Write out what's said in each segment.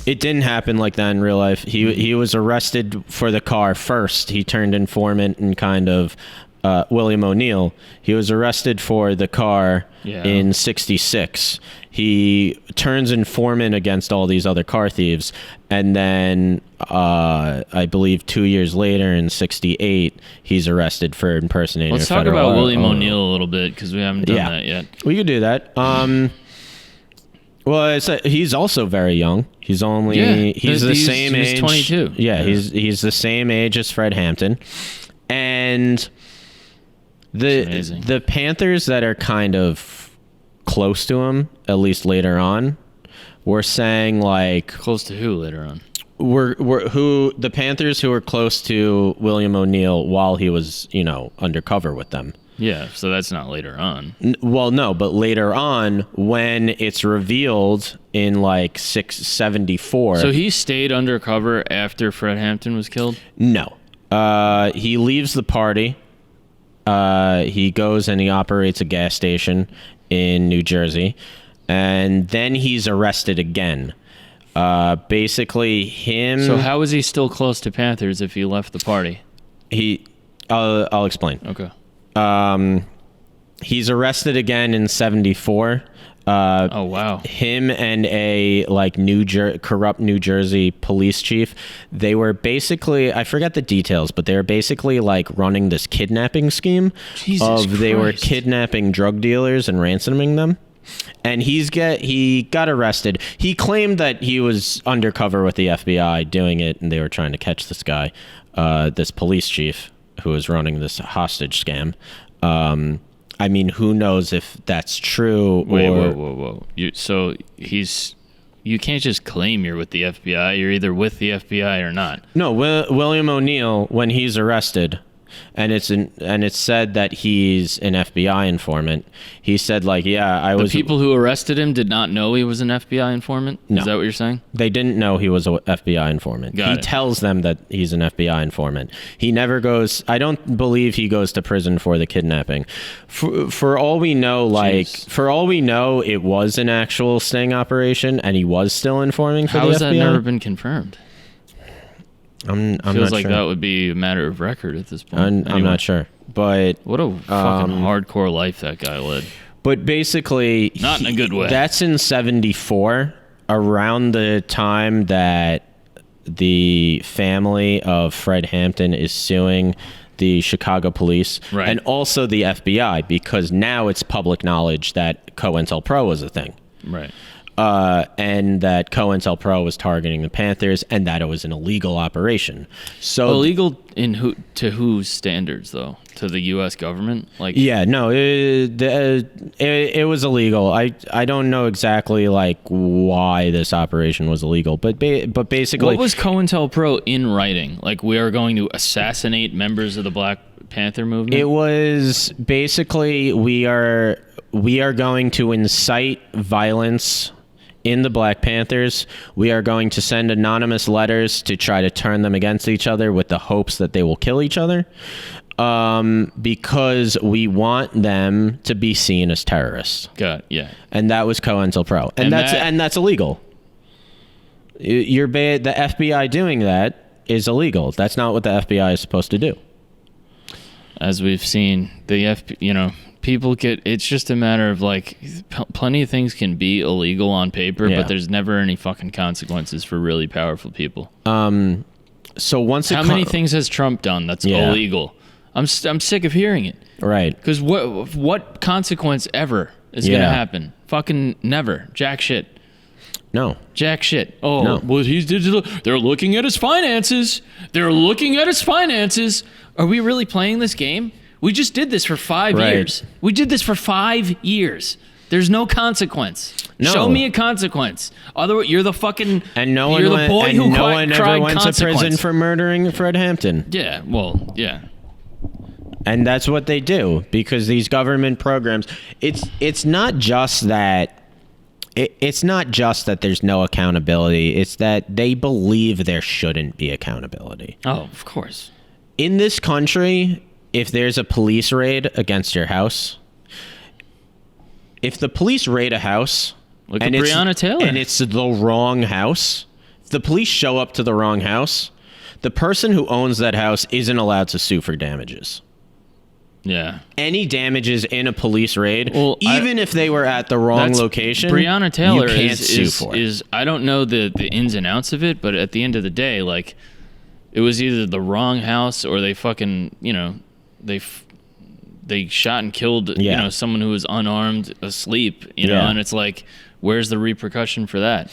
It didn't happen like that in real life. He was arrested for the car first. He turned informant and kind of William O'Neill. He was arrested for the car in 66. He turns informant against all these other car thieves. And then I believe 2 years later in 68, he's arrested for impersonating Let's talk about William O'Neill a little bit because we haven't done that yet. We could do that. Well, he's also very young. He's only he's the same age. He's 22. Yeah, he's the same age as Fred Hampton, and the Panthers that are kind of close to him, at least later on, were saying like close to who later on? The Panthers who were close to William O'Neill while he was undercover with them. Yeah, so that's not later on. Well, no, but later on, when it's revealed in like 674. So he stayed undercover after Fred Hampton was killed? No. He leaves the party. He goes and he operates a gas station in New Jersey. And then he's arrested again. Basically, him... So how is he still close to Panthers if he left the party? I'll explain. Okay. He's arrested again in 74. Oh wow! Him and a corrupt New Jersey police chief. They were basically, I forget the details, but they were basically like running this kidnapping scheme. They were kidnapping drug dealers and ransoming them. And he got arrested. He claimed that he was undercover with the FBI doing it, and they were trying to catch this guy, this police chief who was running this hostage scam. I mean, who knows if that's true? Whoa. You can't just claim you're with the FBI. You're either with the FBI or not. No, William O'Neill, when he's arrested, and it's said that he's an FBI informant. He said The people who arrested him did not know he was an FBI informant? No. Is that what you're saying? They didn't know he was an FBI informant. He tells them that he's an FBI informant. He never goes... I don't believe he goes to prison for the kidnapping. For all we know, it was an actual sting operation, and he was still informing for the FBI. How has that never been confirmed? I'm Feels not like sure. That would be a matter of record at this point. I'm not sure, but what a fucking hardcore life that guy led. But basically, not in a good way. That's in 74, around the time that the family of Fred Hampton is suing the Chicago police and also the FBI, because now it's public knowledge that COINTELPRO was a thing. Right. And that COINTELPRO was targeting the Panthers, and that it was an illegal operation. So illegal to whose standards, though? To the U.S. government? It was illegal. I don't know exactly why this operation was illegal, but basically, what was COINTELPRO in writing? We are going to assassinate members of the Black Panther movement. It was basically we are going to incite violence in the Black Panthers. We are going to send anonymous letters to try to turn them against each other with the hopes that they will kill each other, because we want them to be seen as terrorists. Yeah. And that was COINTELPRO, and that's illegal. The FBI doing that is illegal. That's not what the FBI is supposed to do. As we've seen, people it's just a matter of plenty of things can be illegal on paper, but there's never any fucking consequences for really powerful people. So once how many things has Trump done that's illegal? I'm sick of hearing it. Right. Because what consequence ever is going to happen? Fucking never. Jack shit. No. Jack shit. Oh, no. Well, he's digital. They're looking at his finances. Are we really playing this game? We just did this for 5 years. We did this for 5 years. There's no consequence. No. Show me a consequence. Otherwise, you're the fucking... And no one, you're the boy who no one ever went to consequence. prison for murdering Fred Hampton. Yeah, well, yeah. And that's what they do, because these government programs... It's not just that... It's not just that there's no accountability. It's that they believe there shouldn't be accountability. Oh, of course. In this country... If there's a police raid against your house, if the police raid a house Look at Breonna Taylor. And it's the wrong house. If the police show up to the wrong house, the person who owns that house isn't allowed to sue for damages. Yeah. Any damages in a police raid, even if they were at the wrong location, Breonna Taylor you can't sue for it. is I don't know the ins and outs of it, but at the end of the day, like, it was either the wrong house or they fucking, they shot and killed, someone who was unarmed, asleep, know, and it's like, where's the repercussion for that?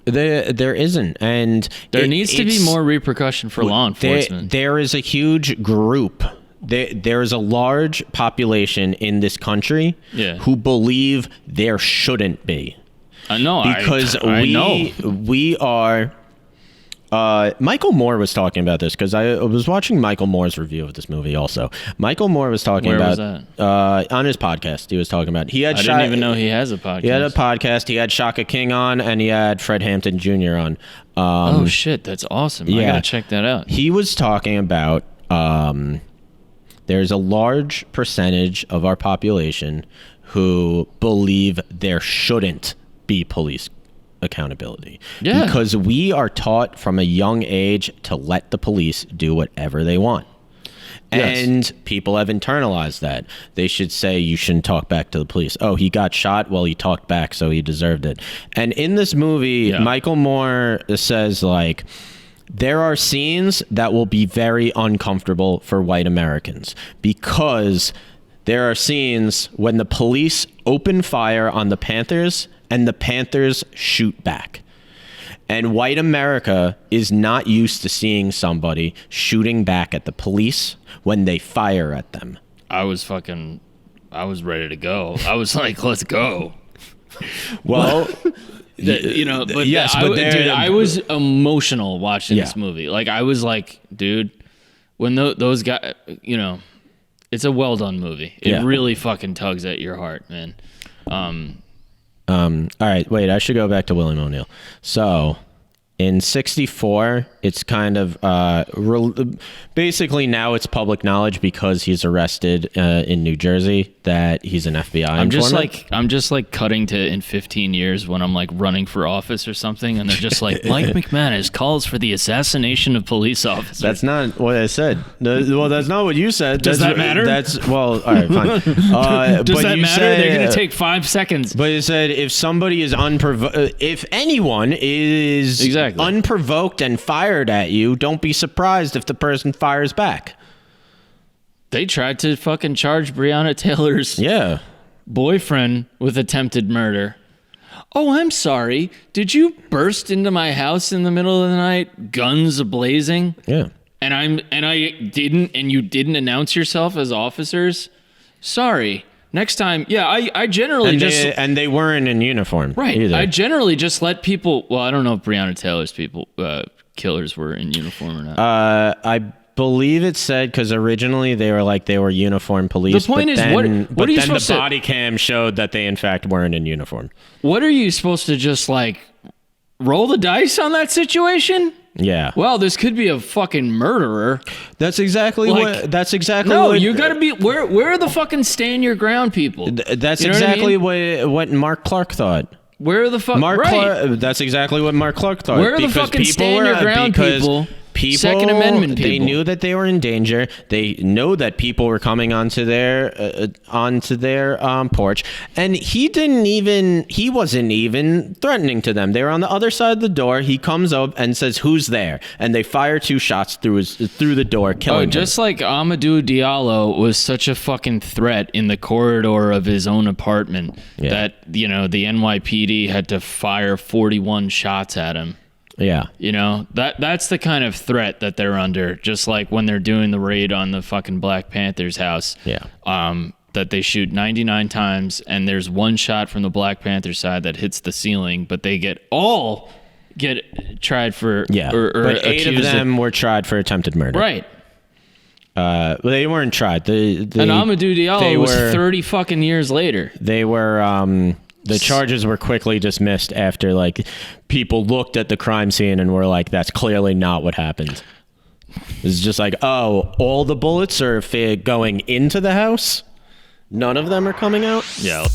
There isn't, and there needs to be more repercussion for law enforcement. There is a huge group. There is a large population in this country who believe there shouldn't be. I know, because we are. Michael Moore was talking about this because I was watching Michael Moore's review of this movie. Also, Michael Moore was talking about on his podcast. He was talking about I didn't even know he has a podcast. He had a podcast. He had Shaka King on, and he had Fred Hampton Jr. on. Oh shit, that's awesome! I gotta check that out. He was talking about there's a large percentage of our population who believe there shouldn't be police accountability. Yeah. Because we are taught from a young age to let the police do whatever they want. Yes. And people have internalized that. They should say you shouldn't talk back to the police. Oh, he got shot? Well, he talked back, so he deserved it. And in this movie, Michael Moore says, like, there are scenes that will be very uncomfortable for white Americans because there are scenes when the police open fire on the Panthers and the Panthers shoot back. And white America is not used to seeing somebody shooting back at the police when they fire at them. I was ready to go. I was like, let's go. Well... I was emotional watching this movie. Like, I was like, dude, when those guys, it's a well done movie. It really fucking tugs at your heart, man. All right, wait, I should go back to William O'Neill. So, in 1964, it's kind of basically now it's public knowledge because he's arrested in New Jersey that he's an FBI informant. I'm just like cutting to in 15 years when I'm like running for office or something, and they're just like, Mike McManus calls for the assassination of police officers. That's not what I said. Well, that's not what you said. Does that matter? All right, fine. Does that matter? They're going to take 5 seconds. But it said if somebody is if anyone is unprovoked and fired at you, don't be surprised if the person fires back. They tried to fucking charge Breonna Taylor's boyfriend with attempted murder. Oh, I'm sorry. Did you burst into my house in the middle of the night, guns a-blazing? Yeah. And you didn't announce yourself as officers? Sorry. Next time, I generally and they weren't in uniform, right? Either. I generally just let people. Well, I don't know if Breonna Taylor's killers were in uniform or not. I believe it said because originally they were uniformed police. The point is, what are you supposed to? The body cam showed that they in fact weren't in uniform. What are you supposed to just like roll the dice on that situation? Yeah. Well, this could be a fucking murderer. That's exactly what. That's exactly. No, you got to be. Where are the fucking stand your ground people? That's exactly what Mark Clark thought. Where are the fuck? That's exactly what Mark Clark thought. Where are the fucking stand your ground people? Second Amendment people. They knew that they were in danger. They know that people were coming onto their porch, and he wasn't even threatening to them. They were on the other side of the door. He comes up and says, "Who's there?" And they fire 2 shots through the door, killing him. Just like Amadou Diallo was such a fucking threat in the corridor of his own apartment that the NYPD had to fire 41 shots at him. Yeah. That's the kind of threat that they're under, just like when they're doing the raid on the fucking Black Panther's house. Yeah. That they shoot 99 times and there's 1 shot from the Black Panther side that hits the ceiling, but they get tried for but 8 of them were tried for attempted murder. Right. They weren't tried. And Amadou Diallo was 30 fucking years later. They were the charges were quickly dismissed after people looked at the crime scene and were like, that's clearly not what happened. It's just like, oh, all the bullets are going into the house? None of them are coming out? Yeah.